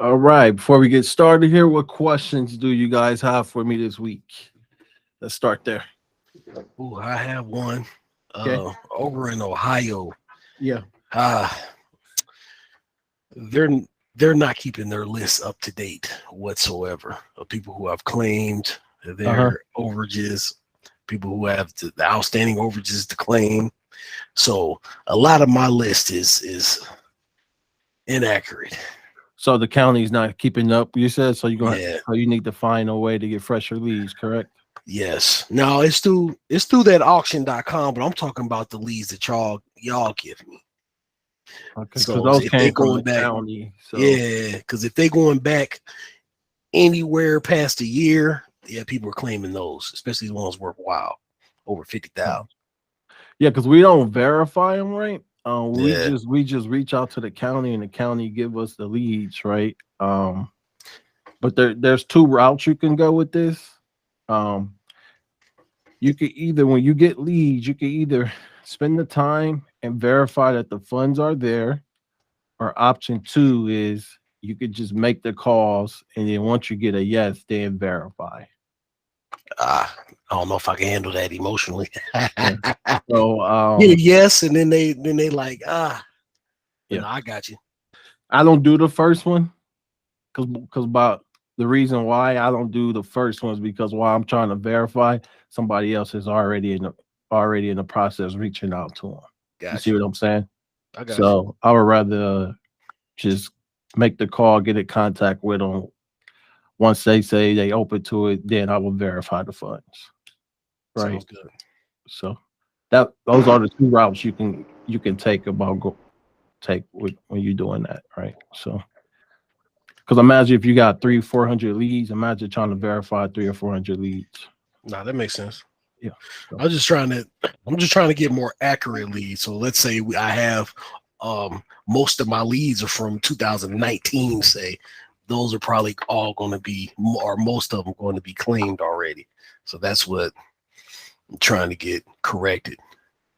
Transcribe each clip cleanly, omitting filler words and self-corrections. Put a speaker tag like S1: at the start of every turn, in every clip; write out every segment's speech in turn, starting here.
S1: All right. Before we get started here, what questions do you guys have for me this week? Let's start there.
S2: Oh, I have one.
S1: Okay.
S2: Over in Ohio,
S1: Yeah.
S2: they're not keeping their lists up to date whatsoever of people who have claimed their overages, people who have the outstanding overages to claim. So a lot of my list is inaccurate.
S1: So the county's not keeping up, you said. So
S2: Yeah.
S1: so you need to find a way to get fresher leads, correct?
S2: Yes. Now it's through that auction.com, but I'm talking about the leads that y'all give me.
S1: Okay.
S2: So
S1: those
S2: if
S1: came
S2: they
S1: from
S2: going
S1: the
S2: back,
S1: county. So.
S2: yeah, because if they going back anywhere past a year, yeah, people are claiming those, especially the ones worthwhile, over 50,000.
S1: Yeah, because we don't verify them, right? We
S2: Yeah.
S1: just reach out to the county, and the county give us the leads, right? But there's two routes you can go with this. You could either, when you get leads, you can either spend the time and verify that the funds are there, or option two is you could just make the calls, and then once you get a yes, then verify.
S2: I don't know if I can handle that emotionally.
S1: Yeah. So
S2: get a yes, and then they like, yeah, no, I got you.
S1: I don't do the first one because about the reason why I don't do the first one is because while I'm trying to verify, somebody else is already in the process reaching out to them.
S2: Gotcha.
S1: You see what I'm saying?
S2: I got
S1: So
S2: you.
S1: I would rather just make the call, get in contact with them. Once they say they open to it, then I will verify the funds. Right.
S2: Sounds good.
S1: So those are the two routes you can take when you're doing that, right? So because imagine if you got 300-400 leads, imagine trying to verify 300 or 400 leads.
S2: Nah, that makes sense.
S1: Yeah. So.
S2: I'm just trying to get more accurate leads. So let's say I have most of my leads are from 2019, say. Those are probably all going to be, or most of them going to be claimed already. So that's what I'm trying to get corrected.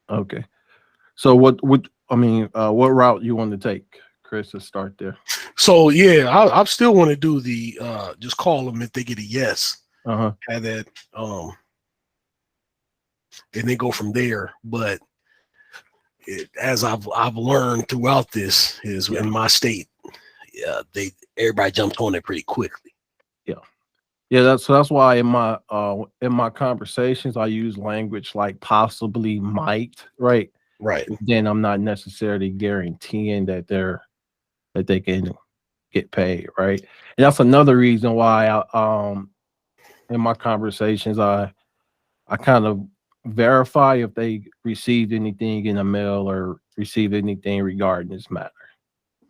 S1: Okay. So what route you want to take, Chris, to start there?
S2: So yeah, I still want to do the just call them if they get a yes. Have that and then go from there. But as I've learned throughout this is in my state, everybody jumped on it pretty quickly.
S1: Yeah, that's why in my conversations I use language like possibly, might, right?
S2: Right.
S1: Then I'm not necessarily guaranteeing that they can get paid, right? And that's another reason why in my conversations I kind of verify if they received anything in the mail or received anything regarding this matter.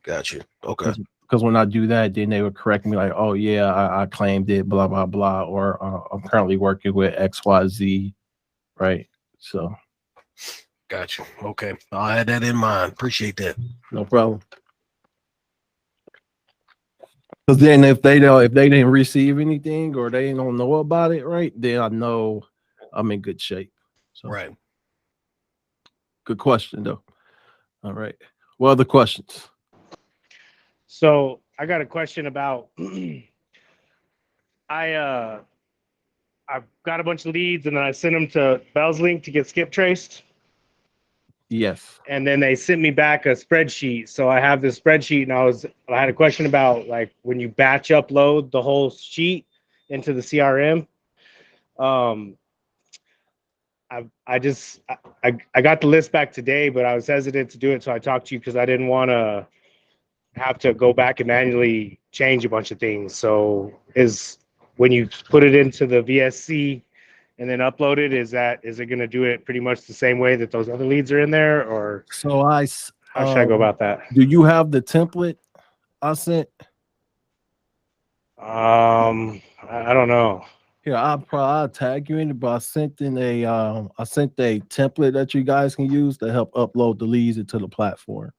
S2: Gotcha. Okay.
S1: Because when I do that, then they would correct me like, oh yeah, I claimed it, blah blah blah, or I'm currently working with XYZ, right? So,
S2: gotcha. Okay, I'll add that in mind. Appreciate that.
S1: No problem. Because then if they didn't receive anything or they don't know about it, right? Then I know I'm in good shape. So,
S2: right.
S1: Good question though. All right. What other questions?
S3: So I got a question about I've got a bunch of leads and then I sent them to Bell's Link to get skip traced.
S1: Yes.
S3: And then they sent me back a spreadsheet. So I have this spreadsheet and I had a question about like when you batch upload the whole sheet into the CRM. I got the list back today, but I was hesitant to do it. So I talked to you because I didn't want to have to go back and manually change a bunch of things. So when you put it into the VSC and then upload it, is it going to do it pretty much the same way that those other leads are in there, or
S1: how
S3: should I go about that?
S1: Do you have the template I sent?
S3: I don't know.
S1: Here, I'll tag you in it, but I sent a template that you guys can use to help upload the leads into the platform.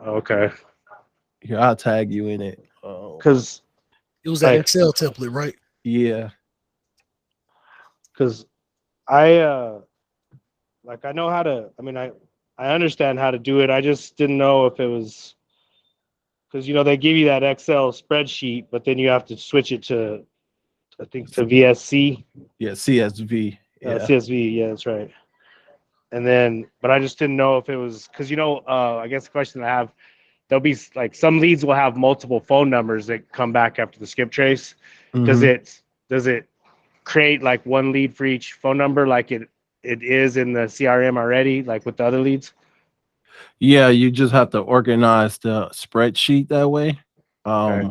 S3: Okay.
S1: Here, I'll tag you in it.
S3: Because
S2: it was that Excel template, right?
S1: Yeah.
S3: Because I know how to. I mean, I understand how to do it. I just didn't know if it was because you know they give you that Excel spreadsheet, but then you have to switch it to, I think, to VSC.
S1: Yeah, CSV. Yeah.
S3: CSV. Yeah, that's right. And then, but I just didn't know if it was because you know, I guess the question I have, there'll be like some leads will have multiple phone numbers that come back after the skip trace. Does it create like one lead for each phone number like it is in the CRM already, like with the other leads?
S1: Yeah, you just have to organize the spreadsheet that way.
S3: Okay.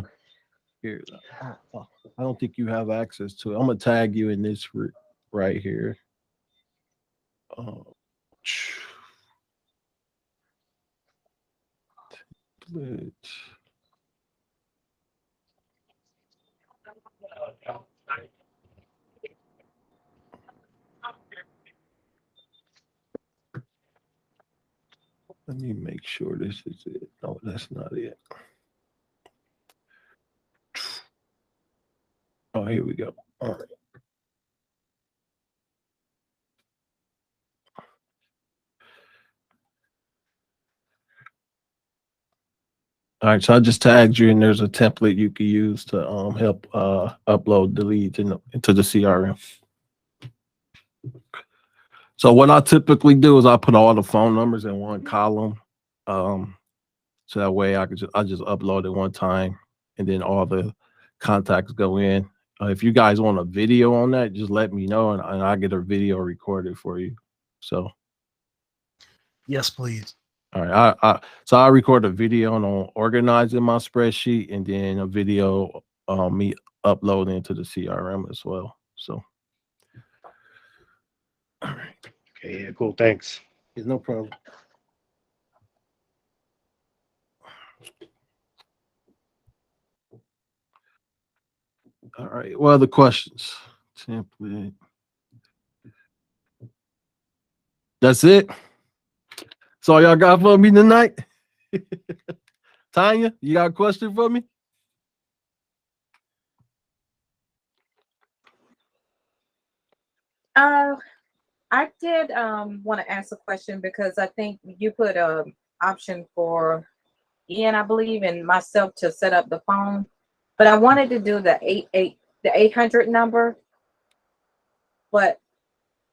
S1: Here, I don't think you have access to it. I'm gonna tag you in this right here. Template. Let me make sure this is it. No, that's not it. Oh, here we go. All right. All right, so I just tagged you, and there's a template you can use to help upload the leads into the CRM. So what I typically do is I put all the phone numbers in one column, so that way I just upload it one time, and then all the contacts go in. If you guys want a video on that, just let me know, and I get a video recorded for you. So,
S2: Yes, please.
S1: all right, so I record a video on organizing my spreadsheet, and then a video me uploading into the CRM as well. So, all right.
S3: Okay, yeah, cool. Thanks.
S1: Yeah, no problem. All right. What other questions? Template. That's it. So y'all got for me tonight? Tanya, you got a question for me?
S4: I did want to ask a question because I think you put a option for Ian, I believe, and myself to set up the phone, but I wanted to do the 800 number. But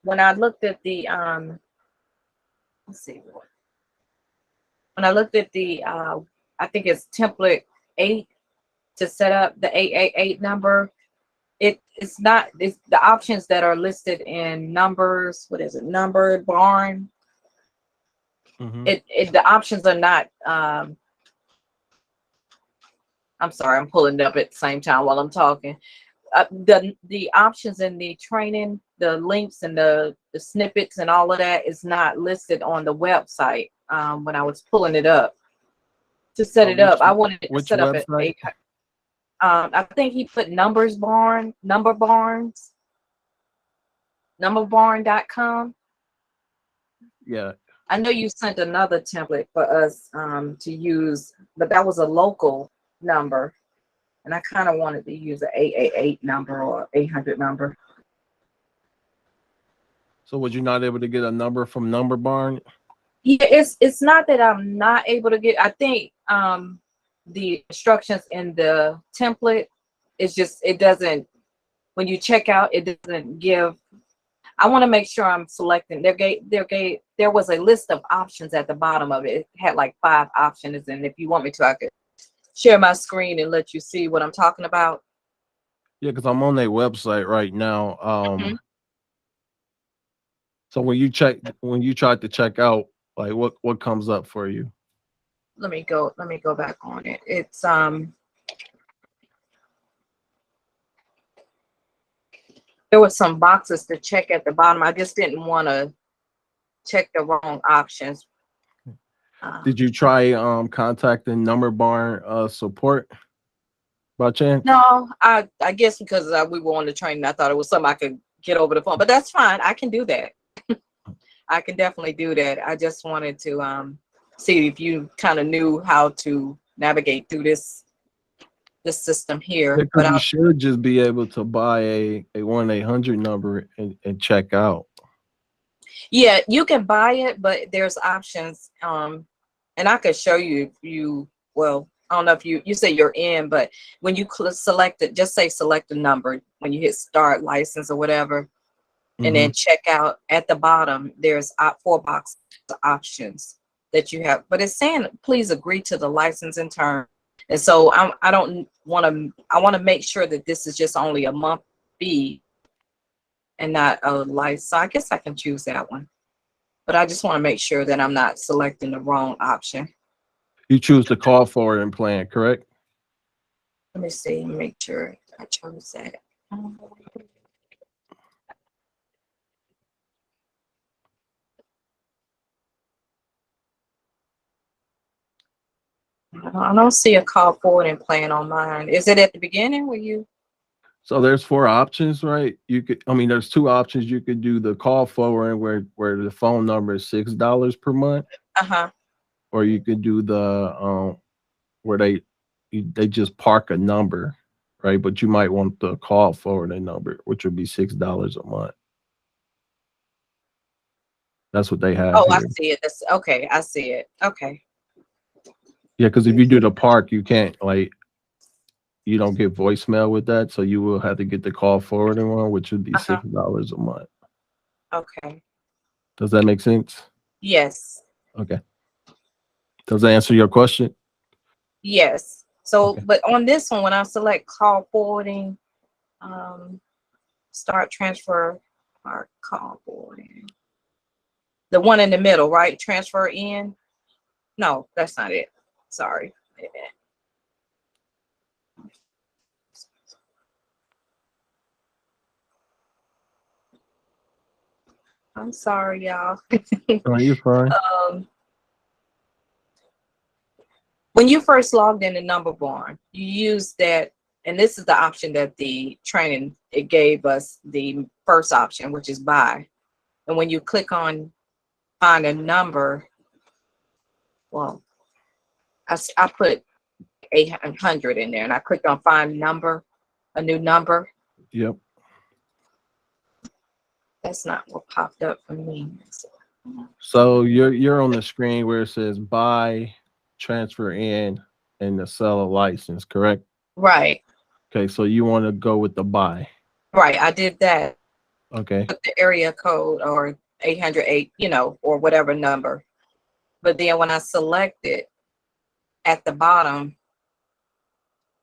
S4: when I looked at the let's see, when I looked at the I think it's template 8 to set up the 888 number. It's not, it's the options that are listed in numbers. What is it? Number barn. The options are not. I'm sorry, I'm pulling it up at the same time while I'm talking. The options in the training, the links and the snippets and all of that is not listed on the website. When I was pulling it up to set it up, I wanted it to set up at 800. I think he put numberbarn.com.
S1: Yeah.
S4: I know you sent another template for us to use, but that was a local number. And I kind of wanted to use an 888 number or 800 number.
S1: So was you not able to get a number from Number Barn?
S4: Yeah, it's not that I'm not able to get, I think the instructions in the template is just, it doesn't, when you check out, it doesn't give. I want to make sure I'm selecting. There was a list of options at the bottom of it. It had like 5 options, and if you want me to, I could share my screen and let you see what I'm talking about.
S1: Yeah, because I'm on their website right now. So when you tried to check out, like what comes up for you?
S4: Let me go back on it. It's there were some boxes to check at the bottom. I just didn't want to check the wrong options.
S1: Did you try contacting Number Barn support by chance?
S4: No, I guess because we were on the training, I thought it was something I could get over the phone, but that's fine. I can do that. I can definitely do that. I just wanted to see if you kind of knew how to navigate through this system here.
S1: Yeah,
S4: but
S1: you should just be able to buy a 1-800 number and check out.
S4: Yeah, you can buy it, but there's options. And I could show you if you, well, I don't know if you say you're in, but when you select it, just say select a number when you hit start license or whatever, and then check out at the bottom. There's 4 box options that you have, but it's saying please agree to the licensing term. And so I don't want to. I want to make sure that this is just only a month fee and not a license. So I guess I can choose that one, but I just want to make sure that I'm not selecting the wrong option.
S1: You choose the call forwarding plan, correct?
S4: Let me see, make sure I chose that. I don't see a call forwarding plan on mine. Is it at the beginning where you?
S1: So there's 4 options, right? You could, I mean, there's 2 options. You could do the call forwarding where the phone number is $6 per month, or you could do the where they just park a number, right? But you might want the call forwarding number, which would be $6 a month. That's what they have.
S4: Oh,
S1: here.
S4: I see it. That's okay. I see it. Okay.
S1: Yeah, because if you do the park, you can't, like, you don't get voicemail with that, so you will have to get the call forwarding one, which would be $6 a month.
S4: Okay.
S1: Does that make sense?
S4: Yes.
S1: Okay. Does that answer your question?
S4: Yes. So,
S1: Okay.
S4: but on this one, when I select call forwarding, start transfer or call forwarding, the one in the middle, right? Transfer in. No, that's not it. Sorry. Wait a minute. I'm sorry, y'all.
S1: Oh, you're fine.
S4: When you first logged in the number barn, you use that, and this is the option that the training, it gave us the first option, which is buy. And when you click on find a number, well, I put 800 in there, and I clicked on find number, a new number.
S1: Yep.
S4: That's not what popped up for me.
S1: So you're on the screen where it says buy, transfer in, and the sell a license, correct?
S4: Right.
S1: Okay, so you want to go with the buy.
S4: Right. I did that.
S1: Okay.
S4: Put the area code or 808, or whatever number. But then when I select it at the bottom,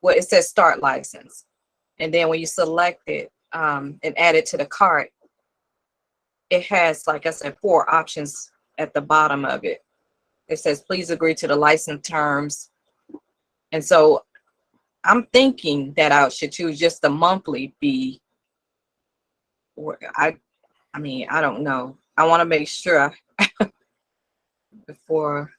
S4: well, it says start license. And then when you select it and add it to the cart, it has, like I said, 4 options at the bottom of it. It says, please agree to the license terms. And so I'm thinking that I should choose just the monthly fee. Or I mean, I don't know. I want to make sure before.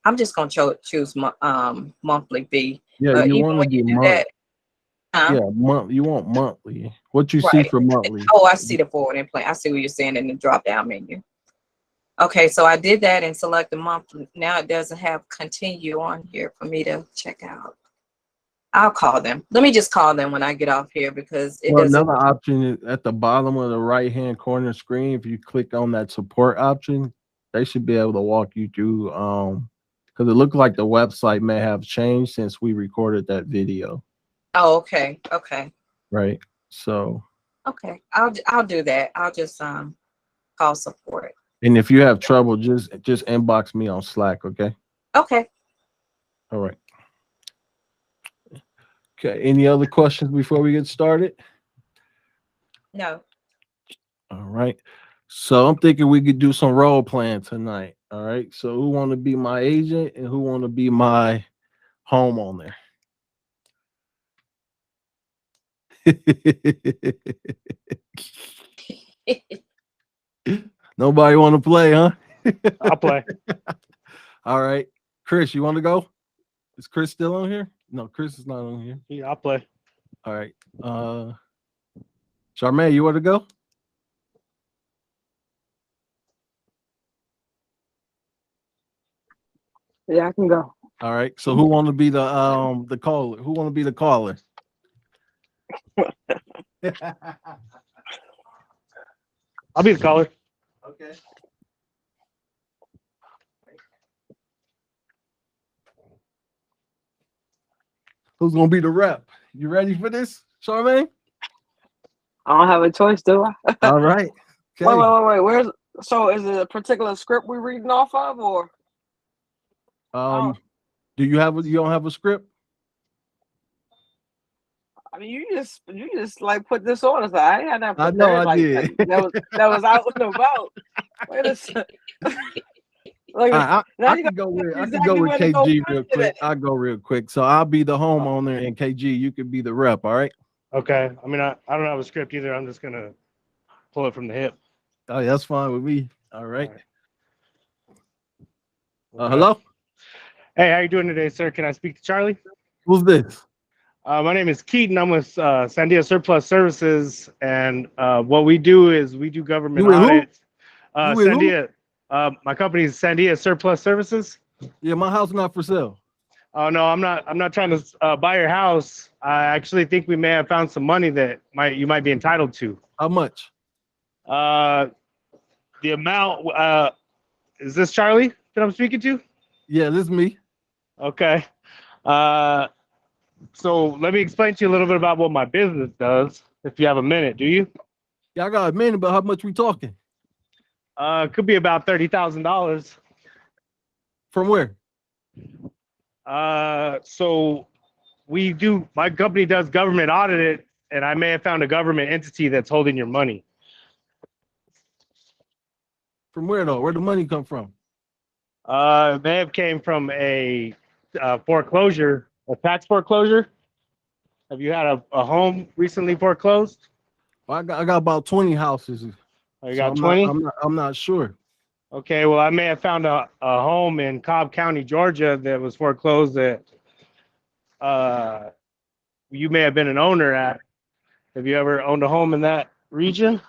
S4: I'm just going to choose monthly fee.
S1: Yeah, you
S4: even
S1: want
S4: when
S1: to
S4: you
S1: do
S4: do that,
S1: yeah, you want monthly. What you see
S4: right.
S1: for monthly?
S4: Oh, I see the forwarding plan. I see what you're saying in the drop down menu. Okay, so I did that and select the monthly. Now it doesn't have continue on here for me to check out. I'll call them. Let me just call them when I get off here because it doesn't.
S1: Another option is at the bottom of the right-hand corner screen. If you click on that support option, they should be able to walk you through. Because it looked like the website may have changed since we recorded that video.
S4: Oh, okay, okay,
S1: Right. So.
S4: okay. I'll do that. I'll just call support.
S1: And if you have trouble, just inbox me on Slack. Okay.
S4: Okay.
S1: All right. Okay. Any other questions before we get started?
S4: No.
S1: All right. So I'm thinking we could do some role playing tonight. All right. So who want to be my agent and who want to be my homeowner? Nobody want to play, huh?
S3: I'll play.
S1: All right. Chris, you want to go? Is Chris still on here? No, Chris is not on here.
S3: Yeah, I'll play.
S1: All right. Charmaine, you want to go?
S5: Yeah, I can go.
S1: All right. So who want to be the caller? Who want to be the caller?
S3: I'll be the caller.
S1: Okay. Who's gonna be the rep? You ready for this, Charmaine?
S5: I don't have a choice, do I?
S1: All right. Okay.
S5: Wait. Where's so? Is it a particular script we're reading off of, or
S1: Do you don't have a script?
S5: I mean, you just like put this on us. I ain't had that
S1: I
S5: prepared.
S1: know I
S5: like,
S1: did.
S5: That was out and about. Wait a second. Like,
S1: I
S5: now you
S1: can go with
S5: exactly where to go
S1: KG
S5: find
S1: real
S5: it
S1: quick.
S5: at.
S1: I'll go real quick. So I'll be the homeowner and KG, you could be the rep, all right?
S3: Okay. I mean, I don't have a script either. I'm just gonna pull it from the hip.
S1: Oh, yeah, that's fine with me. All right.
S3: Okay.
S1: Hello?
S3: Hey, how you doing today, sir? Can I speak to Charlie?
S1: Who's this?
S3: My name is Keaton. I'm with Sandia Surplus Services, and what we do is we do government
S1: You with who?
S3: audits.
S1: You with who?
S3: Sandia, my company is Sandia Surplus Services.
S1: Yeah, my house not for sale.
S3: Oh no, I'm not trying to buy your house. I actually think we may have found some money that you might be entitled to.
S1: How much?
S3: The amount. Is this Charlie that I'm speaking to?
S1: Yeah, this is me.
S3: Okay. So let me explain to you a little bit about what my business does. If you have a minute, do you?
S1: Yeah, I got a minute, but how much we talking?
S3: It could be about $30,000.
S1: From where?
S3: So my company does government audit, and I may have found a government entity that's holding your money.
S1: From where though? Where the money come from?
S3: It may have came from a foreclosure, a tax foreclosure. Have you had a home recently foreclosed?
S1: Well, I got about 20 houses.
S3: Oh, you
S1: So
S3: got 20?
S1: I'm not sure.
S3: Okay, well, I may have found a home in Cobb County, Georgia that was foreclosed that you may have been an owner at. Have you ever owned a home in that region?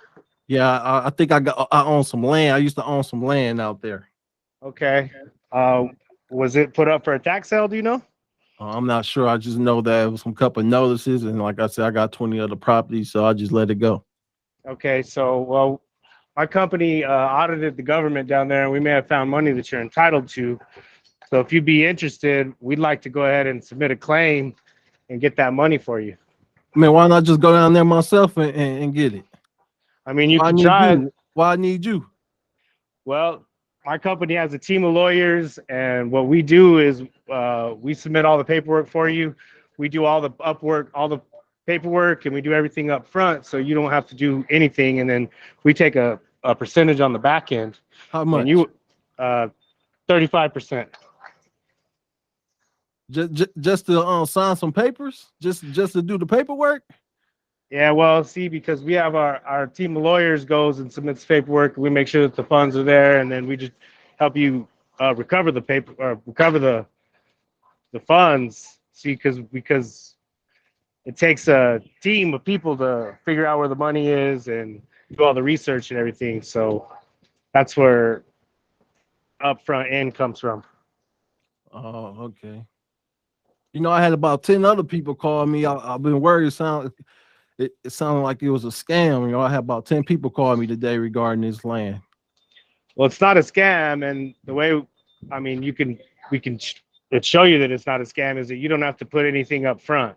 S1: Yeah, I think I own some land. I used to own some land out there.
S3: Okay. Was it put up for a tax sale, do you know?
S1: I'm not sure. I just know that it was some couple of notices, and like I said, I got 20 other properties, so I just let it go.
S3: Okay, so well, my company audited the government down there, and we may have found money that you're entitled to. So if you'd be interested, we'd like to go ahead and submit a claim and get that money for you.
S1: I mean, why not just go down there myself and get it?
S3: I mean, you
S1: Why
S3: can
S1: need
S3: try.
S1: you? Why I need you?
S3: Well, my company has a team of lawyers, and what we do is we submit all the paperwork for you. We do all the paperwork, and we do everything up front, so you don't have to do anything. And then we take a percentage on the back end.
S1: How much?
S3: And you, 35%.
S1: Just to sign some papers? Just to do the paperwork?
S3: Yeah, well, see, because we have our team of lawyers goes and submits paperwork, we make sure that the funds are there, and then we just help you recover the funds. See, because it takes a team of people to figure out where the money is and do all the research and everything. So that's where upfront end comes from.
S1: Oh, okay. You know, I had about 10 other people call me. I've been worried. It sounded like it was a scam. You know, I had about 10 people call me today regarding this land.
S3: Well, it's not a scam, and the way, I mean, we can show you that it's not a scam is that you don't have to put anything up front.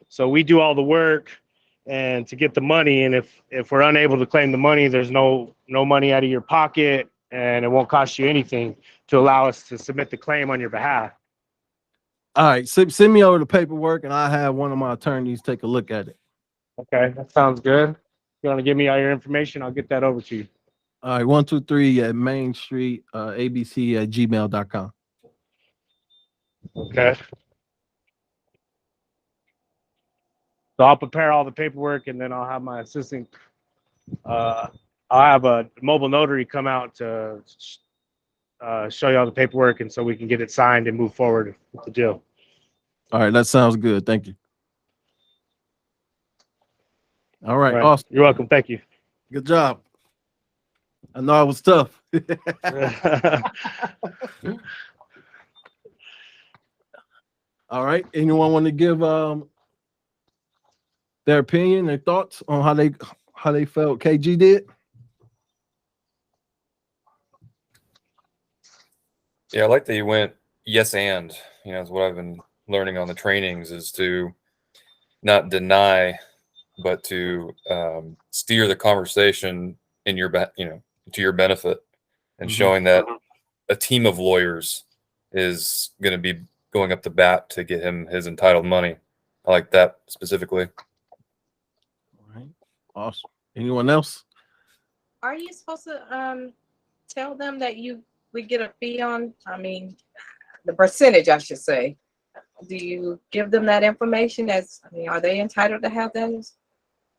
S3: So we do all the work and to get the money, and if we're unable to claim the money, there's no money out of your pocket, and it won't cost you anything to allow us to submit the claim on your behalf.
S1: All right, send me over the paperwork, and I'll have one of my attorneys take a look at it.
S3: Okay, that sounds good. You want to give me all your information? I'll get that over to you.
S1: All right, 123 at Main Street, abc@gmail.com.
S3: Okay. So I'll prepare all the paperwork, and then I'll have my assistant. I'll have a mobile notary come out to show you all the paperwork, and so we can get it signed and move forward with the deal.
S1: All right, that sounds good. Thank you. All right, awesome.
S3: You're welcome. Thank you.
S1: Good job. I know it was tough. All right. Anyone want to give their opinion, their thoughts on how they felt KG did?
S6: Yeah, I like that you went yes and, is what I've been learning on the trainings is to not deny, but to steer the conversation in your to your benefit, and showing that a team of lawyers is going to be going up to bat to get him his entitled money. I like that specifically.
S1: All right. Awesome. Anyone else?
S4: Are you supposed to tell them that we get a fee on, I mean, the percentage, I should say? Do you give them that information are they entitled to have that?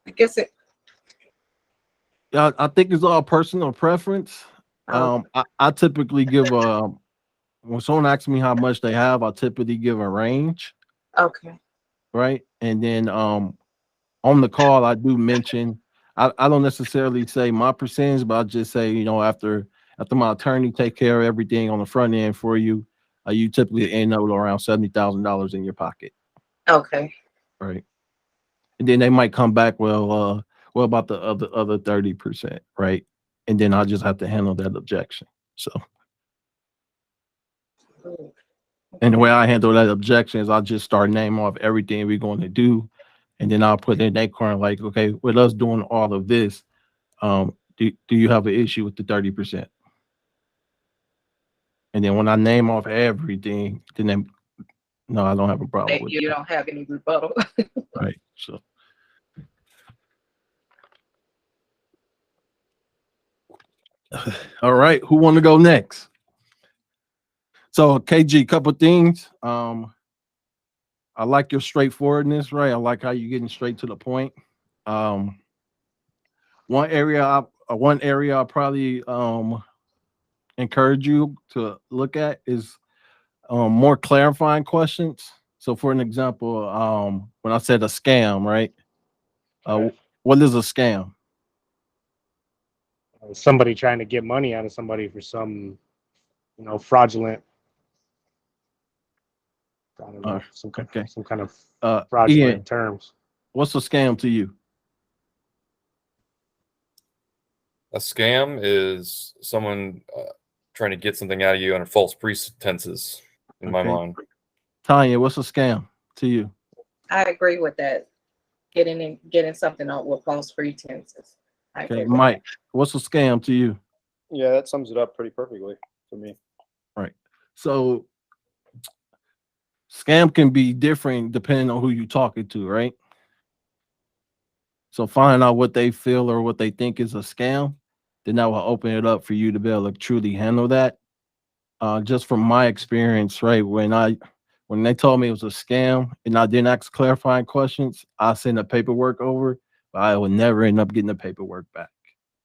S4: I guess it.
S1: Yeah, I think it's all personal preference. I typically give when someone asks me how much they have, I typically give a range.
S4: Okay.
S1: Right. And then on the call, I do mention I don't necessarily say my percentage, but I just say, you know, after my attorney take care of everything on the front end for you, you typically end up with around $70,000 in your pocket.
S4: Okay.
S1: Right. And then they might come back, well, what about the other 30%? Right. And then I just have to handle that objection. So, and the way I handle that objection is I'll just start naming off everything we're going to do. And then I'll put in that corner like, okay, with us doing all of this, do you have an issue with the 30%? And then when I name off everything, then no, I don't have a problem with
S4: you
S1: that.
S4: don't have any rebuttal.
S1: Right. So all right, who want to go next? So KG, couple things. I like your straightforwardness, right? I like how you're getting straight to the point. One area I probably encourage you to look at is more clarifying questions. So for an example, when I said a scam, right? What is a scam?
S3: Somebody trying to get money out of somebody for some, fraudulent. I don't know, some kind of fraudulent
S1: Ian,
S3: terms.
S1: What's a scam to you?
S6: A scam is someone trying to get something out of you under false pretenses, in my mind.
S1: Tanya, what's a scam to you?
S4: I agree with that. Getting something out with false pretenses.
S1: Okay, Mike, what's a scam to you?
S7: Yeah, that sums it up pretty perfectly for me.
S1: Right. So scam can be different depending on who you're talking to, right? So find out what they feel or what they think is a scam, then that will open it up for you to be able to truly handle that. Just from my experience, right? When they told me it was a scam and I didn't ask clarifying questions, I sent the paperwork over, but I would never end up getting the paperwork back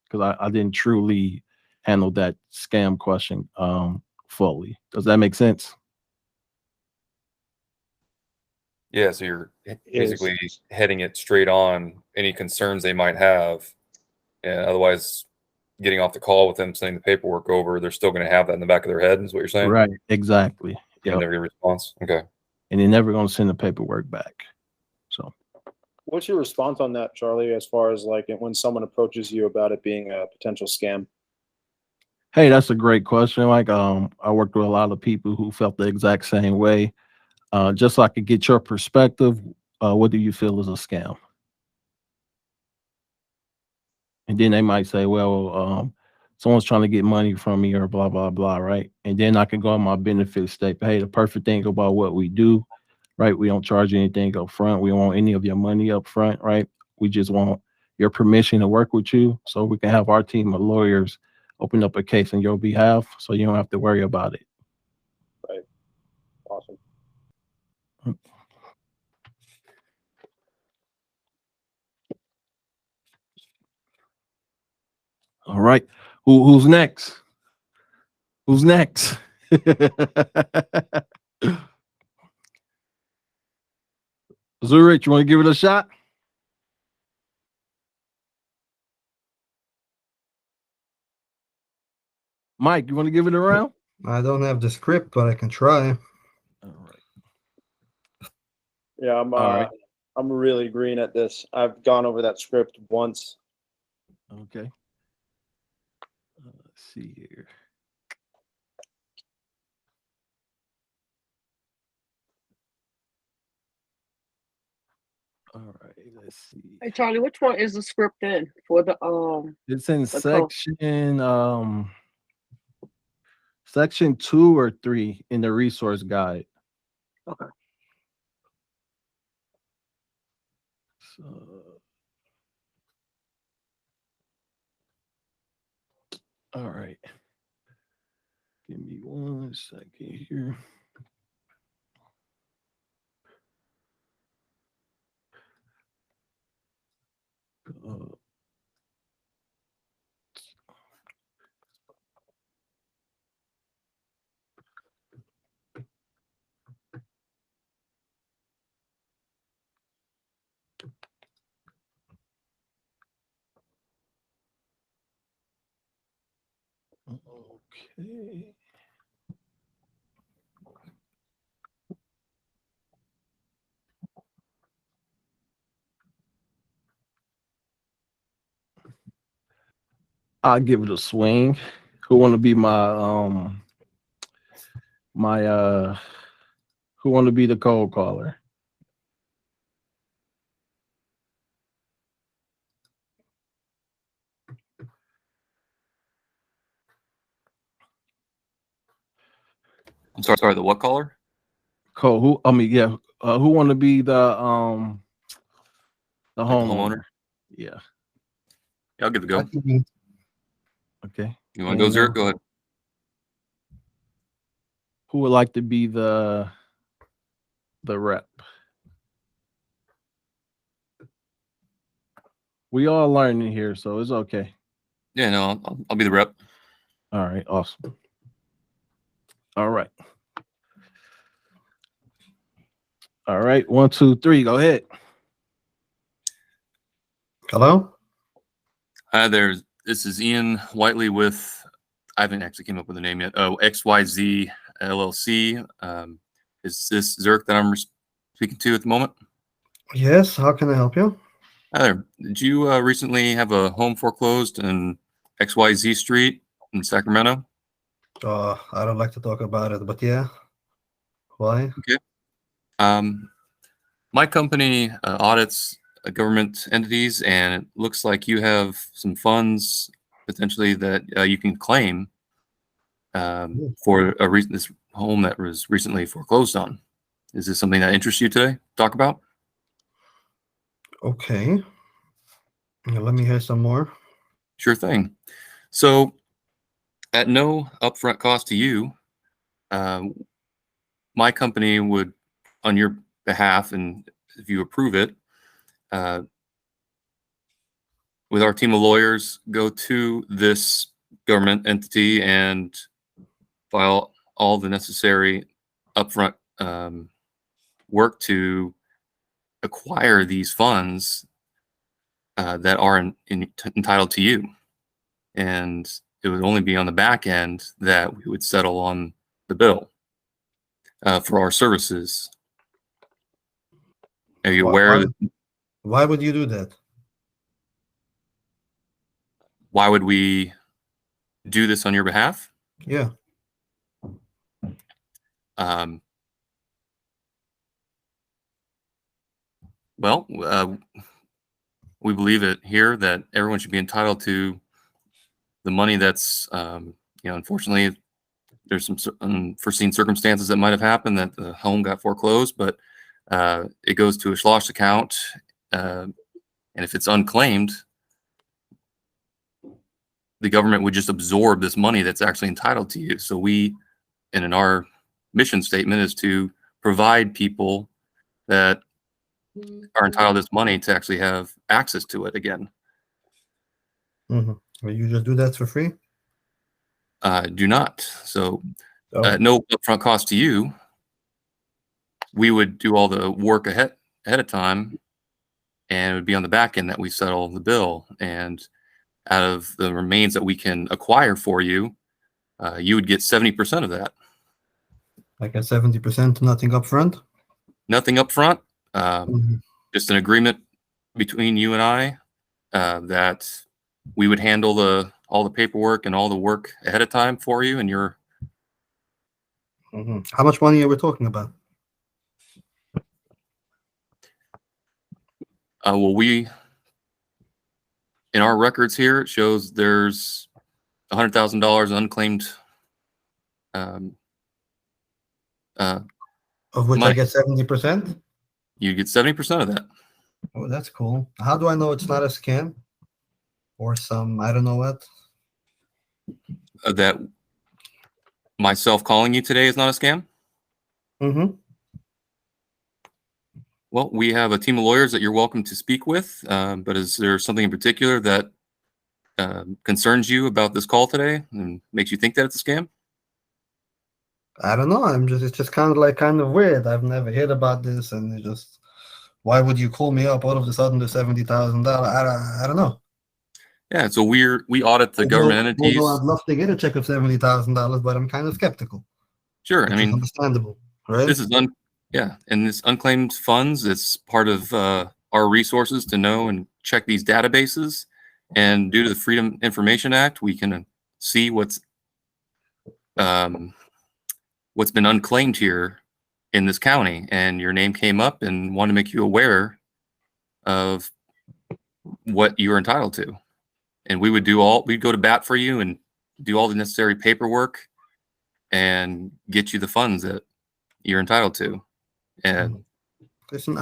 S1: because I didn't truly handle that scam question fully. Does that make sense?
S6: Yeah, so you're basically heading it straight on any concerns they might have, and otherwise getting off the call with them, sending the paperwork over, they're still going to have that in the back of their head, is what you're saying?
S1: Right, exactly.
S6: Yeah, never get a response. Okay.
S1: And they're never going to send the paperwork back. So
S7: what's your response on that, Charlie, as far as like when someone approaches you about it being a potential scam?
S1: Hey, that's a great question. Like, I worked with a lot of people who felt the exact same way. Just so I could get your perspective, what do you feel is a scam? And then they might say, well, someone's trying to get money from me or blah, blah, blah, right? And then I can go on my benefit statement. Hey, the perfect thing about what we do, right? We don't charge anything up front. We don't want any of your money up front, right? We just want your permission to work with you so we can have our team of lawyers open up a case on your behalf so you don't have to worry about it.
S7: Right. Awesome.
S1: All right. Who's next? Who's next? Zurich, you want to give it a shot? Mike, you want to give it a round?
S8: I don't have the script, but I can try.
S1: All right.
S7: Yeah, I'm really green at this. I've gone over that script once.
S1: Okay. Let's see here. All right, let's see.
S5: Hey Charlie, which one is the script in for the
S1: It's in
S5: the code?
S1: section 2 or 3 in the resource guide.
S5: Okay.
S1: So, all right. Give me 1 second here. Okay. I'll give it a swing. Who want to be my who want to be the cold caller?
S6: I'm sorry, the what caller?
S1: Cold. Who? I mean, yeah. Who want to be the
S6: Like the
S1: homeowner? Yeah.
S6: Yeah, I'll give it a go.
S1: Okay.
S6: You want to go, Zerk? Go ahead.
S1: Who would like to be the rep? We all learning here, so it's okay.
S6: Yeah, no, I'll be the rep.
S1: All right, awesome. All right. All right, 1, 2, 3, go ahead.
S8: Hello?
S6: Hi there. This is Ian Whiteley with, I haven't actually came up with a name yet. Oh, XYZ LLC. Is this Zerk that I'm speaking to at the moment?
S8: Yes, how can I help you?
S6: Hi there. Did you recently have a home foreclosed in XYZ Street in Sacramento?
S8: I don't like to talk about it, but yeah. Why?
S6: Okay. My company audits government entities, and it looks like you have some funds potentially that you can claim for this home that was recently foreclosed on. Is this something that interests you today? Talk about?
S8: Okay. Now, let me hear some more.
S6: Sure thing. So, at no upfront cost to you, my company would, on your behalf, and if you approve it, with our team of lawyers, go to this government entity and file all the necessary upfront work to acquire these funds that are entitled to you. And it would only be on the back end that we would settle on the bill for our services. Are you aware?
S8: Why would you do that?
S6: Why would we do this on your behalf?
S8: Yeah.
S6: Well, we believe it here that everyone should be entitled to the money that's, unfortunately, there's some unforeseen circumstances that might have happened that the home got foreclosed, but it goes to a 𝐒⍽ account. And if it's unclaimed, the government would just absorb this money that's actually entitled to you. So we, and in our mission statement, is to provide people that are entitled to this money to actually have access to it again.
S8: Will you just do that for free?
S6: Do not. So no upfront cost to you. We would do all the work ahead of time, and it would be on the back end that we settle the bill. And out of the remains that we can acquire for you, you would get 70% of that.
S8: Like a 70%, nothing up front?
S6: Nothing up front. Just an agreement between you and I that we would handle all the paperwork and all the work ahead of time for you. And you're.
S8: How much money are we talking about?
S6: Well, in our records here, it shows there's $100,000 unclaimed.
S8: Of which I
S6: money.
S8: get 70%.
S6: You get 70% of that.
S8: Oh, that's cool. How do I know it's not a scam or some I don't know what?
S6: That myself calling you today is not a scam.
S8: Mm-hmm.
S6: Well, we have a team of lawyers that you're welcome to speak with, but is there something in particular that concerns you about this call today and makes you think that it's a scam?
S8: I don't know. It's just kind of weird. I've never heard about this, and it just why would you call me up all of a sudden to $70,000? I don't know.
S6: Yeah, so we audit the government entities.
S8: Although I'd love to get a check of $70,000, but I'm kind of skeptical.
S6: Sure, I mean,
S8: understandable, right?
S6: This is and this unclaimed funds. It's part of our resources to know and check these databases. And due to the Freedom Information Act, we can see what's been unclaimed here in this county. And your name came up and wanted to make you aware of what you are entitled to. And we'd go to bat for you and do all the necessary paperwork and get you the funds that you're entitled to. And
S8: listen,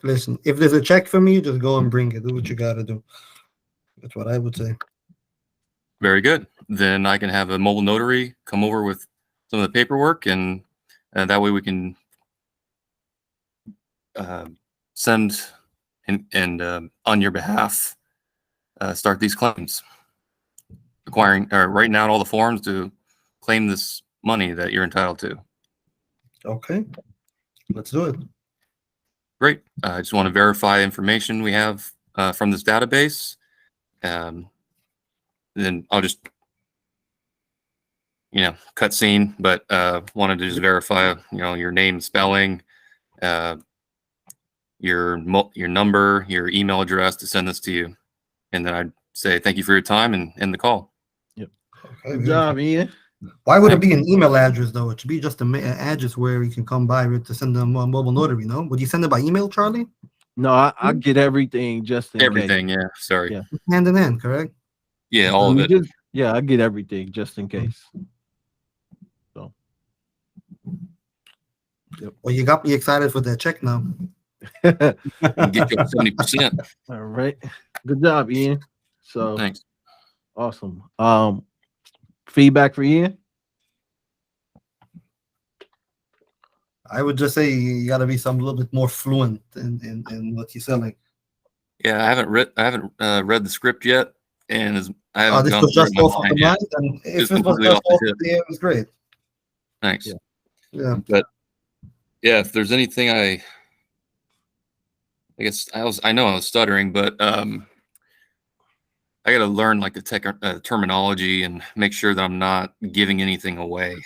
S8: listen. If there's a check for me, just go and bring it. Do what you got to do. That's what I would say.
S6: Very good. Then I can have a mobile notary come over with some of the paperwork, and that way we can send and on your behalf start these claims, writing out all the forms to claim this money that you're entitled to.
S8: Okay, let's do it.
S6: Great. I just want to verify information we have from this database. Then I'll just, cut scene, but wanted to just verify, your name, spelling, your number, your email address to send this to you. And then I'd say thank you for your time and end the call.
S1: Yep.
S8: Okay,
S1: good job, Ian.
S8: Why would it be an email address, though? It should be just an address where you can come by to send them a mobile notary, no? Would you send it by email, Charlie?
S1: No, I get everything just in
S6: Everything,
S1: case.
S6: yeah. Sorry.
S1: Yeah.
S8: Hand in hand, correct?
S6: Yeah, all of it.
S1: I get everything just in case. So.
S8: Yep. Well, you got me excited for that check now.
S6: Get you 70%.
S1: All right. Good job, Ian. So
S6: thanks.
S1: Awesome. Feedback for Ian?
S8: I would just say you got to be a little bit more fluent in what you're selling.
S6: Yeah, I haven't read the script yet, and I haven't.
S8: This was just off of the mind, and if it was just off it was great.
S6: Thanks.
S8: Yeah.
S6: But yeah, if there's anything I guess I know I was stuttering, but I got to learn like the terminology and make sure that I'm not giving anything away.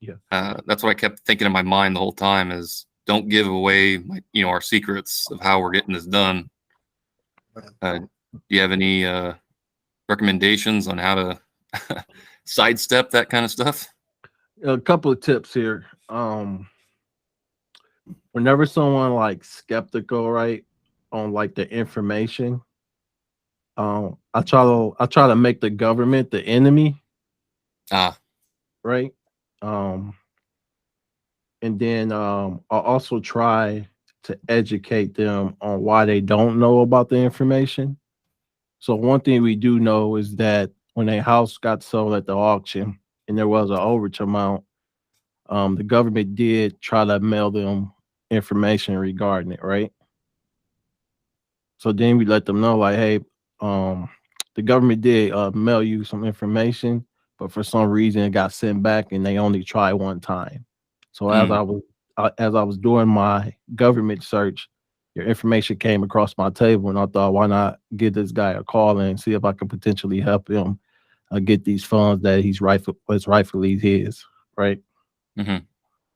S1: Yeah.
S6: That's what I kept thinking in my mind the whole time is don't give away our secrets of how we're getting this done. Do you have any recommendations on how to sidestep that kind of stuff?
S1: A couple of tips here. Whenever someone skeptical, right, on the information, I try to make the government the enemy. Right. And then I also try to educate them on why they don't know about the information. So one thing we do know is that when a house got sold at the auction and there was an overage amount, the government did try to mail them information regarding it, right? So then we let them know, hey, the government did mail you some information, but for some reason it got sent back and they only tried one time. So as I was doing my government search, your information came across my table, and I thought, why not give this guy a call and see if I could potentially help him get these funds that was rightfully his, right?
S6: Mm-hmm.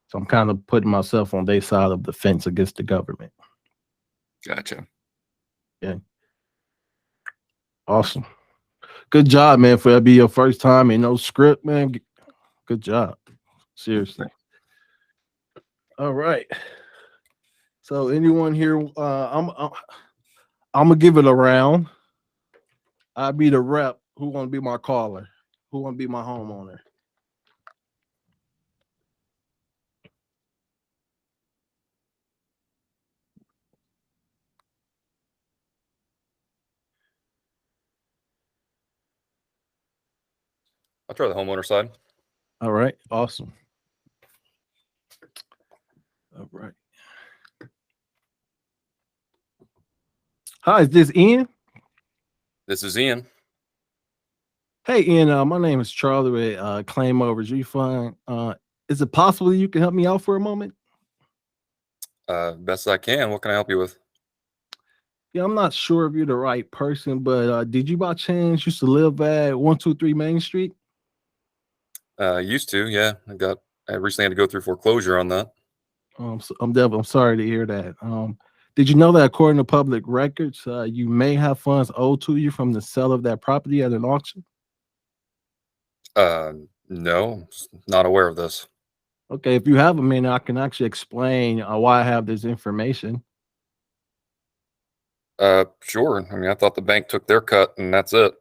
S1: So I'm kind of putting myself on their side of the fence against the government.
S6: Gotcha.
S1: Yeah. Awesome. Good job, man. For that be your first time and no script, man. Good job. Seriously. All right. So anyone here? I'm gonna give it a round. I'll be the rep. Who want to be my caller? Who want to be my homeowner?
S6: I'll try the homeowner side.
S1: All right, awesome. All right. Hi, is this Ian?
S6: This is Ian.
S1: Hey, Ian. My name is Charlie with Claim Overs Refund. Is it possible you can help me out for a moment?
S6: Best I can. What can I help you with?
S1: Yeah, I'm not sure if you're the right person, but did you by chance used to live at 123 Main Street?
S6: Used to, yeah. I recently had to go through foreclosure on that.
S1: I'm sorry to hear that. Did you know that according to public records, you may have funds owed to you from the sale of that property at an auction?
S6: No, not aware of this.
S1: Okay, if you have a minute, I can actually explain why I have this information.
S6: Sure. I mean, I thought the bank took their cut and that's it.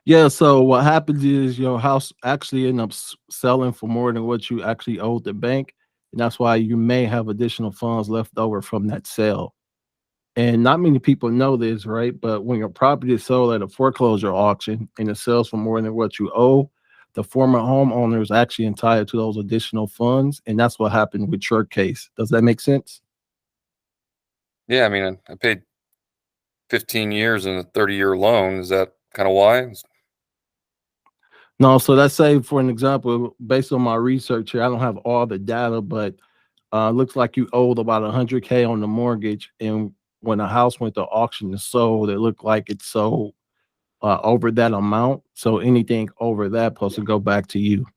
S1: Yeah, so what happens is your house actually end up selling for more than what you actually owed the bank. And that's why you may have additional funds left over from that sale. And not many people know this, right? But when your property is sold at a foreclosure auction and it sells for more than what you owe, the former homeowner is actually entitled to those additional funds. And that's what happened with your case. Does that make sense?
S6: Yeah, I mean, I paid 15 years in a 30-year loan. Is that kind of why?
S1: No, so let's say, for an example, based on my research here, I don't have all the data, but looks like you owed about $100K on the mortgage. And when the house went to auction and sold, it looked like it sold over that amount. So anything over that plus to go back to you.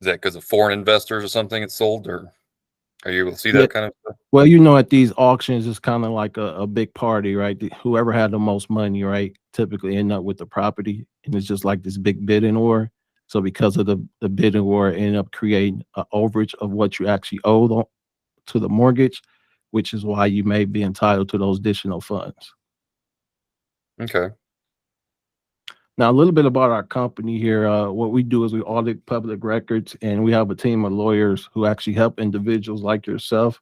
S6: Is that because of foreign investors or something it's sold, or are you able to see
S1: Yeah.
S6: that kind of stuff?
S1: Well, you know, at these auctions, it's kind of like a big party, right? Whoever had the most money, right, typically end up with the property. And it's just like this big bidding war. So because of the bidding war, it ended up creating an overage of what you actually owed to the mortgage, which is why you may be entitled to those additional funds.
S6: Okay.
S1: Now, a little bit about our company here. What we do is we audit public records, and we have a team of lawyers who actually help individuals like yourself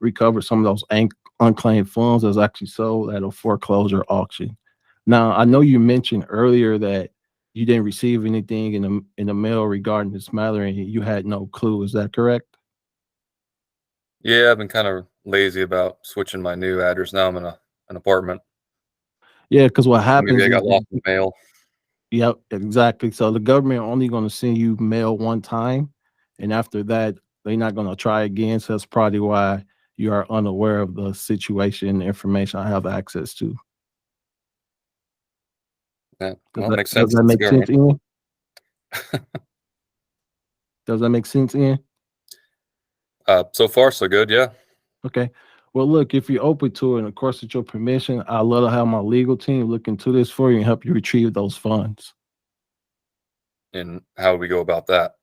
S1: recover some of those unclaimed funds that's actually sold at a foreclosure auction. Now, I know you mentioned earlier that you didn't receive anything in the mail regarding this matter, and you had no clue. Is that correct?
S6: Yeah, I've been kind of lazy about switching my new address. Now I'm in an apartment.
S1: Yeah, because what happens
S6: Maybe I got
S1: is,
S6: lost in the mail.
S1: yep, exactly. So the government only going to send you mail one time, and after that, they're not going to try again. So that's probably why you are unaware of the situation and the information I have access to.
S6: That
S1: Does
S6: makes sense.
S1: Does that
S6: It's
S1: make sense,
S6: government.
S1: Ian? Does that make sense, Ian?
S6: So far, so good. Yeah.
S1: Okay. Well, look, if you're open to it, and of course, with your permission, I'd love to have my legal team look into this for you and help you retrieve those funds.
S6: And how do we go about that?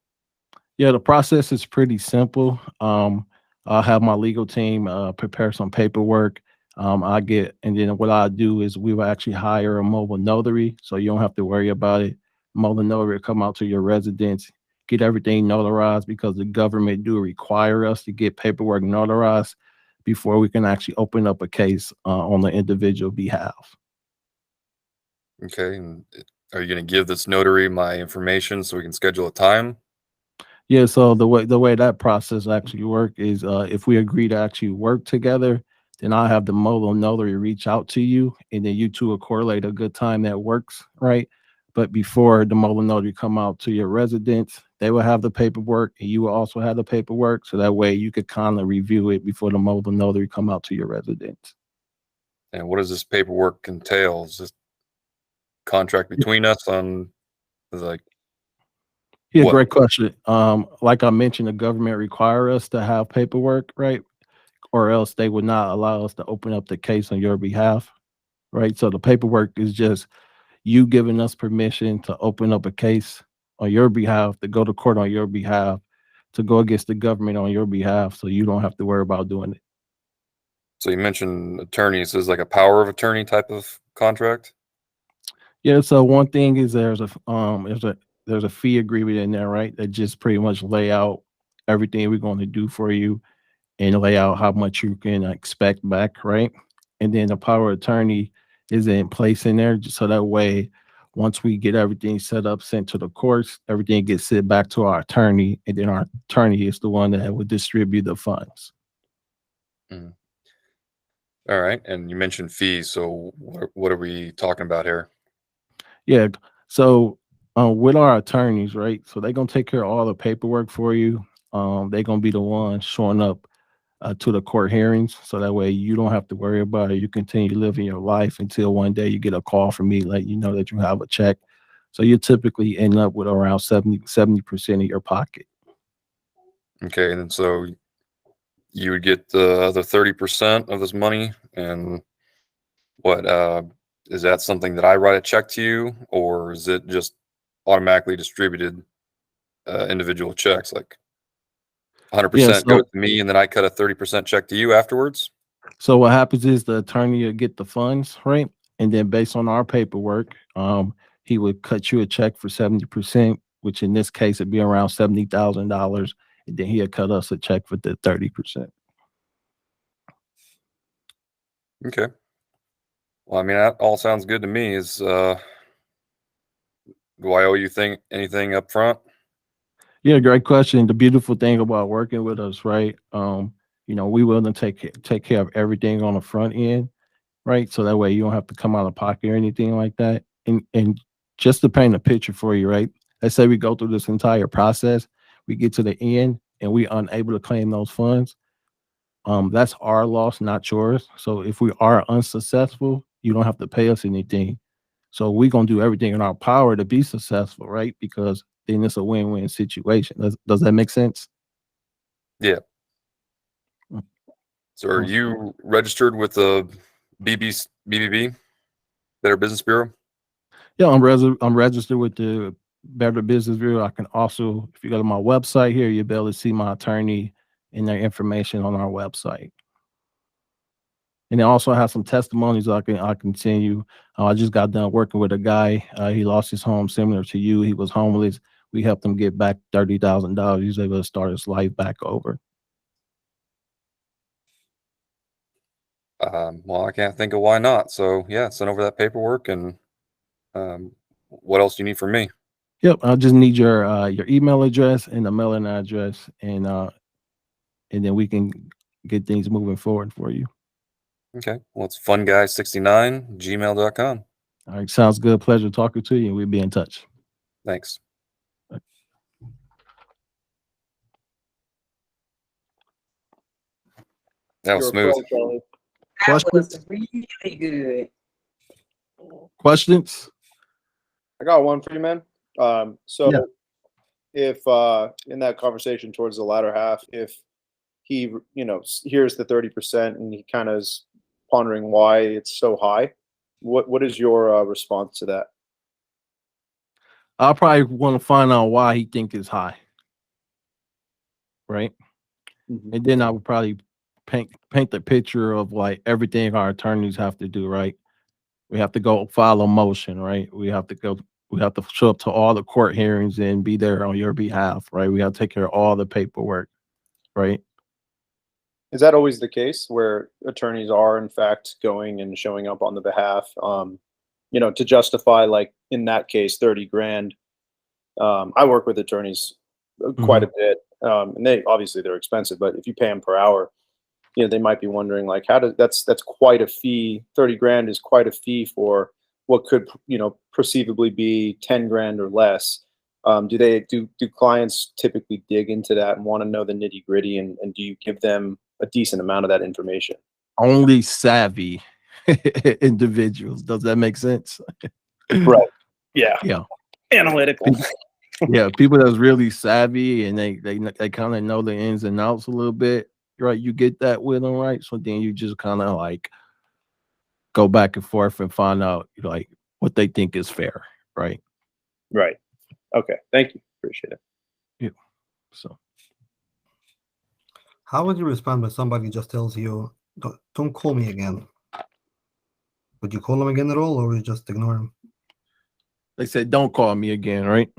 S1: Yeah, the process is pretty simple. I'll have my legal team prepare some paperwork. And then what I do is we will actually hire a mobile notary, so you don't have to worry about it. Mobile notary will come out to your residence, get everything notarized, because the government do require us to get paperwork notarized before we can actually open up a case on the individual behalf.
S6: Okay. And are you going to give this notary my information so we can schedule a time?
S1: Yeah, so the way that process actually work is if we agree to actually work together, then I'll have the mobile notary reach out to you, and then you two will correlate a good time that works, right? But before the mobile notary come out to your residence, they will have the paperwork, and you will also have the paperwork, so that way you could kind of review it before the mobile notary come out to your residence.
S6: And what does this paperwork entail? Is this contract between us on, like,
S1: Yeah,
S6: what?
S1: great question. Like I mentioned, the government require us to have paperwork, right? Or else they would not allow us to open up the case on your behalf, right? So the paperwork is just you giving us permission to open up a case on your behalf, to go to court on your behalf, to go against the government on your behalf, so you don't have to worry about doing it.
S6: So you mentioned attorneys. Is like a power of attorney type of contract?
S1: Yeah. So one thing is there's a fee agreement in there, right? That just pretty much lay out everything we're going to do for you and lay out how much you can expect back, right? And then the power of attorney is in place in there, so that way, once we get everything set up, sent to the courts, everything gets sent back to our attorney, and then our attorney is the one that would distribute the funds.
S6: Mm. All right. And you mentioned fees. So what are we talking about here?
S1: Yeah. So with our attorneys, right? So they're gonna take care of all the paperwork for you. They're gonna be the ones showing up to the court hearings, so that way you don't have to worry about it. You continue living your life until one day you get a call from me, let you know that you have a check. So you typically end up with around 70% of your pocket.
S6: Okay. And then so you would get the other 30% of this money. And what is that something that I write a check to you, or is it just automatically distributed individual checks? Like 100% goes to me, and then I cut a 30% check to you afterwards?
S1: So what happens is the attorney will get the funds, right? And then based on our paperwork, he would cut you a check for 70%, which in this case would be around $70,000. And then he'll cut us a check for the 30%.
S6: Okay. Well, I mean, that all sounds good to me. Is do I owe you anything up front?
S1: Yeah, great question. The beautiful thing about working with us, right? We willing to take care of everything on the front end, right? So that way you don't have to come out of pocket or anything like that. And just to paint a picture for you, right? Let's say we go through this entire process, we get to the end and we unable to claim those funds. That's our loss, not yours. So if we are unsuccessful, you don't have to pay us anything. So we're gonna do everything in our power to be successful, right? Because then it's a win-win situation. Does that make sense?
S6: Yeah. So are you registered with the BBB, Better Business Bureau?
S1: Yeah, I'm registered with the Better Business Bureau. I can also, if you go to my website here, you'll be able to see my attorney and their information on our website. And I also have some testimonies I can send you. I just got done working with a guy. He lost his home similar to you. He was homeless. We helped him get back $30,000. He was able to start his life back over.
S6: Well, I can't think of why not. So yeah, send over that paperwork. And what else do you need from me?
S1: Yep, I just need your email address and the mailing address, and then we can get things moving forward for you.
S6: Okay. Well, it's funguy69@gmail.com.
S1: All right, sounds good. Pleasure talking to you, and we'll be in touch.
S6: Thanks. That was smooth.
S4: That was really good.
S1: Questions?
S7: I got one for you, man. If in that conversation towards the latter half, if he, hears the 30% and he kind of is pondering why it's so high, what is your response to that?
S1: I'll probably want to find out why he thinks it's high, right? Mm-hmm. And then I would probably paint the picture of like everything our attorneys have to do, right? We have to go file a motion, right? We have to show up to all the court hearings and be there on your behalf, right? We have to take care of all the paperwork, right?
S7: Is that always the case where attorneys are in fact going and showing up on the behalf, to justify, like in that case, 30 grand? I work with attorneys quite a bit, and they're expensive, but if you pay them per hour, they might be wondering like, that's quite a fee. 30 grand is quite a fee for what could, perceivably be 10 grand or less. Do clients typically dig into that and want to know the nitty gritty, and do you give them a decent amount of that information?
S1: Only savvy individuals. Does that make sense?
S7: Right. Yeah.
S1: Yeah.
S7: Analytical.
S1: Yeah, people that's really savvy and they kind of know the ins and outs a little bit, right? You get that with them, right? So then you just kind of like go back and forth and find out like what they think is fair, right?
S7: Right. Okay. Thank you. Appreciate it.
S1: Yeah. So
S8: How would you respond when somebody just tells you, don't call me again? Would you call them again at all, or would you just ignore them?
S1: They said, don't call me again, right?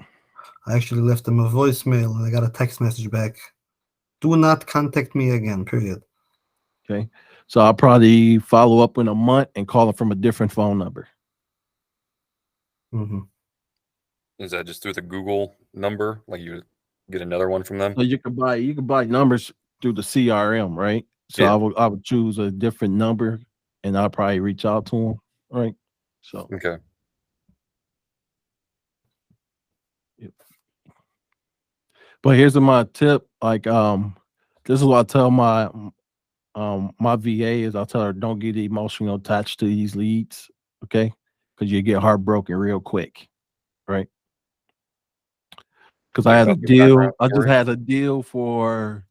S8: I actually left them a voicemail and I got a text message back. Do not contact me again, period.
S1: Okay. So I'll probably follow up in a month and call them from a different phone number.
S8: Mm-hmm.
S6: Is that just through the Google number? Like you get another one from them?
S1: So you can buy numbers through the CRM, right? So
S6: Yeah.
S1: I would choose a different number and I'll probably reach out to them, right? So
S6: Okay.
S1: but here's my tip. Like this is what I tell my my VA is I tell her don't get emotional attached to these leads, okay? Because you get heartbroken real quick, right? Because I had a deal, I just had a deal for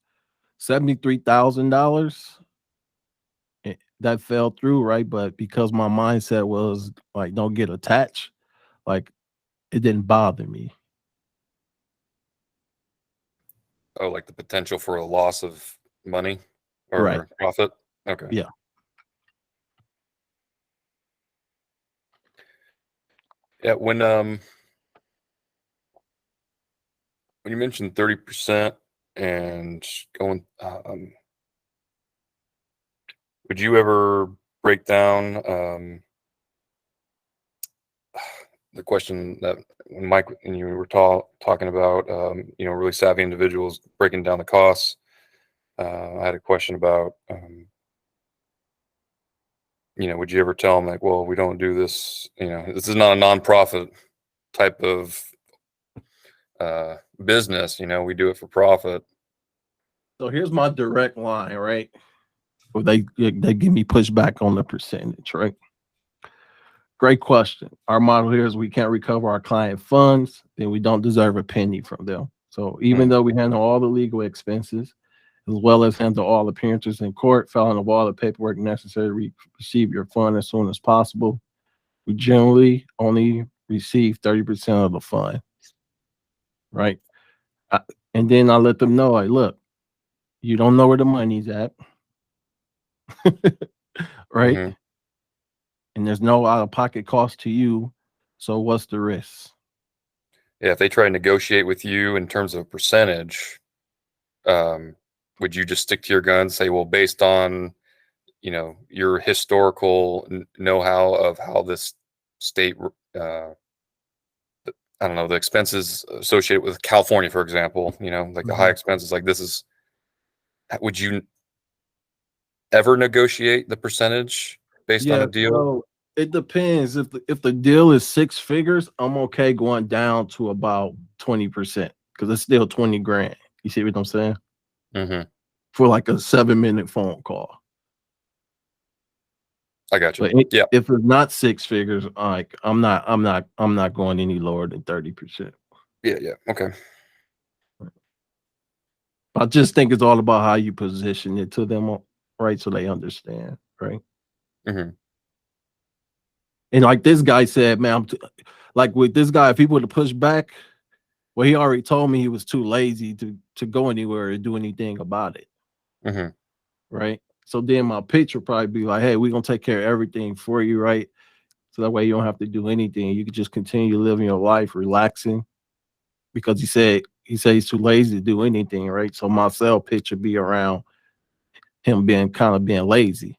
S1: $73,000 that fell through, right? But because my mindset was like don't get attached, like it didn't bother me.
S6: Oh, like the potential for a loss of money or
S1: Right.
S6: profit? Okay.
S1: Yeah.
S6: Yeah, when you mentioned 30% and going, would you ever break down the question that when Mike and you were talking about, you know, really savvy individuals breaking down the costs? I had a question about, you know, would you ever tell them like, well, we don't do this, you know, this is not a nonprofit type of business, you know, we do it for profit.
S1: So here's my direct line, right? Well, they give me pushback on the percentage, right? Great question. Our model here is we can't recover our client funds, then we don't deserve a penny from them. So even though we handle all the legal expenses, as well as handle all appearances in court, filing of all the paperwork necessary to receive your fund as soon as possible, we generally only receive 30% of the fund, right? And then I let them know, like, look, you don't know where the money's at, right?
S6: Mm-hmm.
S1: And there's no out-of-pocket cost to you. So what's the risk?
S6: Yeah, if they try to negotiate with you in terms of percentage, would you just stick to your guns, say, well, based on, you know, your historical know-how of how this state, I don't know, the expenses associated with California, for example, you know, like the high expenses, like this is, would you ever negotiate the percentage based on a deal?
S1: So it depends. If the deal is 6 figures, I'm okay going down to about 20% because it's still 20 grand. You see what I'm saying?
S6: Mm-hmm.
S1: For like a 7-minute phone call.
S6: I got you.
S1: But
S6: Yeah.
S1: if it's not 6 figures, like I'm not going any lower than 30%.
S6: Yeah. Okay.
S1: I just think it's all about how you position it to them, right? So they understand, right?
S6: Mm-hmm.
S1: And like this guy said, man, like with this guy, if he would have pushed back, well, he already told me he was too lazy to go anywhere or do anything about it.
S6: Mm-hmm.
S1: Right. So then my pitch would probably be like, hey, we're gonna take care of everything for you, right? So that way you don't have to do anything. You can just continue living your life, relaxing. Because he said he's too lazy to do anything, right? So my sell pitch would be around him being lazy.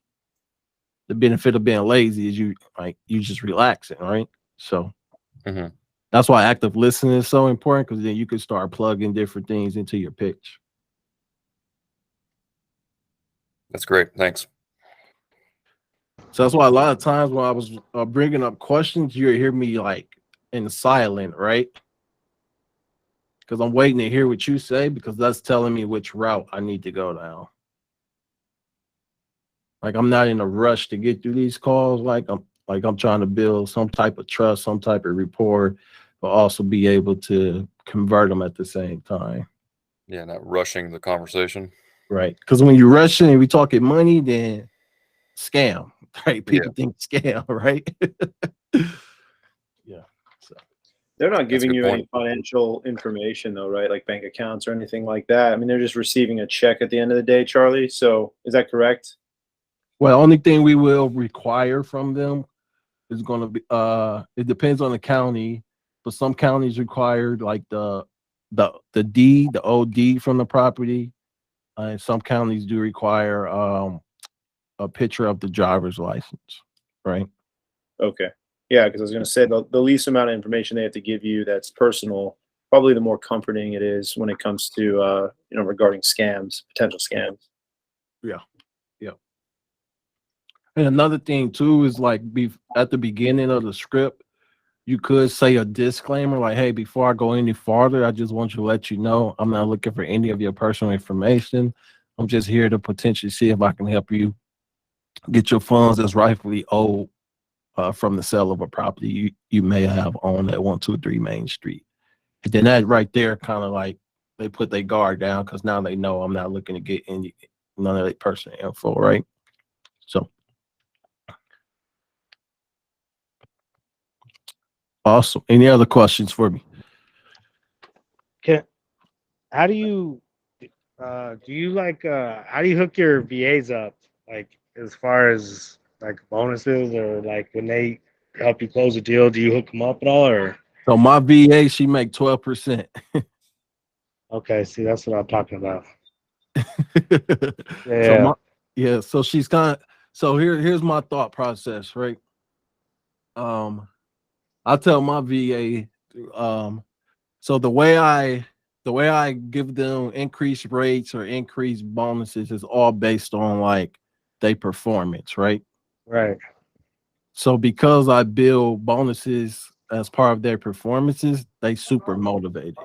S1: The benefit of being lazy is you just relaxing, right? So that's why active listening is so important, because then you can start plugging different things into your pitch.
S6: That's great. Thanks.
S1: So that's why a lot of times when I was bringing up questions, you hear me like in silent, right? Because I'm waiting to hear what you say, because that's telling me which route I need to go down. Like I'm not in a rush to get through these calls. Like I'm trying to build some type of trust, some type of rapport, but also be able to convert them at the same time.
S6: Yeah, not rushing the conversation.
S1: Right. Because when you're rushing and we talking money, then scam, right? People think scam, right? Yeah. So
S7: They're not
S6: That's a
S7: giving
S6: good
S7: you
S6: point.
S7: any financial information though, right? Like bank accounts or anything like that. I mean, they're just receiving a check at the end of the day, Charlie. So is that correct?
S1: Well, only thing we will require from them is going to be it depends on the county, but some counties require like the deed, the OD from the property, and some counties do require a picture of the driver's license, right?
S7: Okay. Yeah, because I was going to say the least amount of information they have to give you that's personal, probably the more comforting it is when it comes to you know, regarding scams, potential scams.
S1: Yeah. And another thing too is like at the beginning of the script, you could say a disclaimer like, hey, before I go any farther, I just want you to let you know I'm not looking for any of your personal information. I'm just here to potentially see if I can help you get your funds that's rightfully owed from the sale of a property you may have owned at 123 Main Street. And then that right there kind of like they put their guard down because now they know I'm not looking to get none of their personal info, right? So awesome. Any other questions for me?
S3: How do you how do you hook your VAs up, like as far as like bonuses or like when they help you close a deal, do you hook them up at all or?
S1: So my VA, she make 12%.
S3: Okay, see, that's what I'm talking about.
S1: So so she's kind of, so here's my thought process, right? I tell my VA, so the way I give them increased rates or increased bonuses is all based on like their performance, right?
S3: Right.
S1: So because I build bonuses as part of their performances, they super motivated.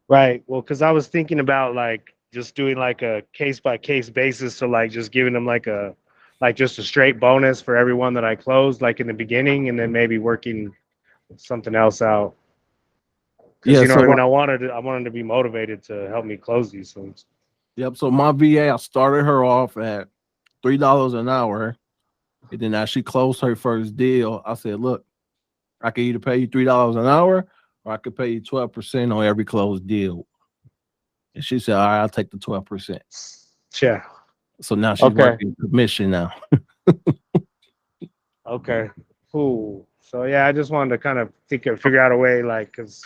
S3: Right. Well, because I was thinking about like just doing like a case by case basis, so like just giving them like just a straight bonus for everyone that I closed, like in the beginning, and then maybe working something else out. Because
S1: Yeah, so
S3: I wanted to be motivated to help me close these things.
S1: yep. So my VA, I started her off at $3 an hour, and then as she closed her first deal, I said, "Look, I can either pay you $3 an hour, or I could pay you 12% on every closed deal." And she said, "All right, I'll take the 12%."
S3: Yeah.
S1: So now she's working commission now.
S3: Okay. Cool. So yeah, I just wanted to kind of figure out a way, like, because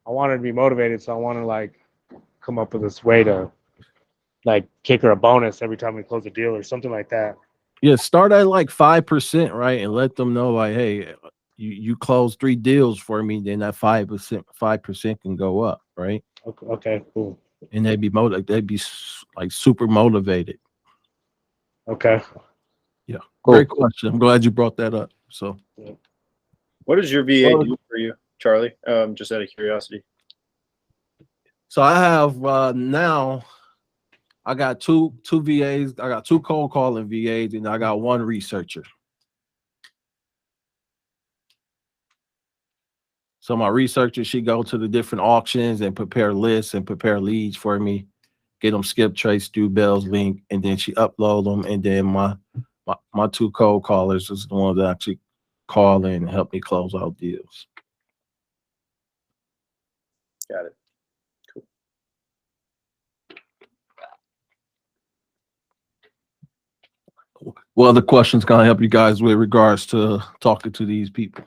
S3: I wanted to be motivated, so I want to like come up with this way to like kick her a bonus every time we close a deal or something like that.
S1: Yeah, start at like 5%, right? And let them know, like, hey, you close 3 deals for me, then that 5% can go up, right?
S3: Okay, cool.
S1: And they'd be like super motivated.
S3: Okay.
S1: Yeah.
S3: Cool.
S1: Great question. I'm glad you brought that up. So
S7: What does your VA do for you, Charlie? Just out of curiosity.
S1: So I have now I got two VAs. I got 2 cold calling VAs, and I got 1 researcher. So my researcher, she go to the different auctions and prepare lists and prepare leads for me, get them skip trace through Bell's link, and then she upload them. And then my 2 cold callers is the ones that actually call in and help me close out deals.
S7: Got it.
S1: What other questions can I help you guys with regards to talking to these people?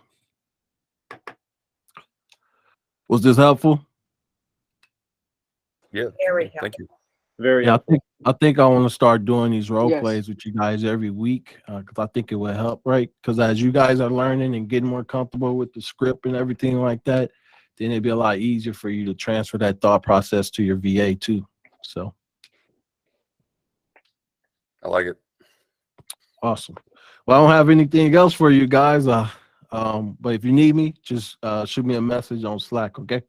S1: Was this helpful?
S6: Yeah.
S4: Very helpful.
S6: Thank you.
S7: Very
S1: Yeah,
S7: helpful.
S1: I think I want to start doing these role
S5: Yes.
S1: plays with you guys every week because I think it will help, right? Because as you guys are learning and getting more comfortable with the script and everything like that, then it'd be a lot easier for you to transfer that thought process to your VA too. So
S6: I like it.
S1: awesome. Well, I don't have anything else for you guys. But if you need me, just shoot me a message on Slack, okay?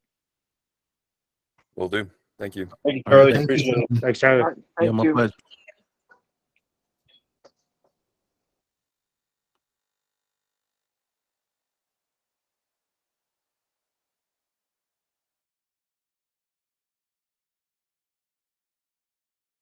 S6: Will do. Thank you.
S7: Thank you,
S1: All right,
S7: Charlie.
S1: thank
S7: Appreciate it.
S3: Thanks, Charlie.
S5: All right,
S1: Yeah,
S5: thank
S1: my
S5: you.
S1: pleasure.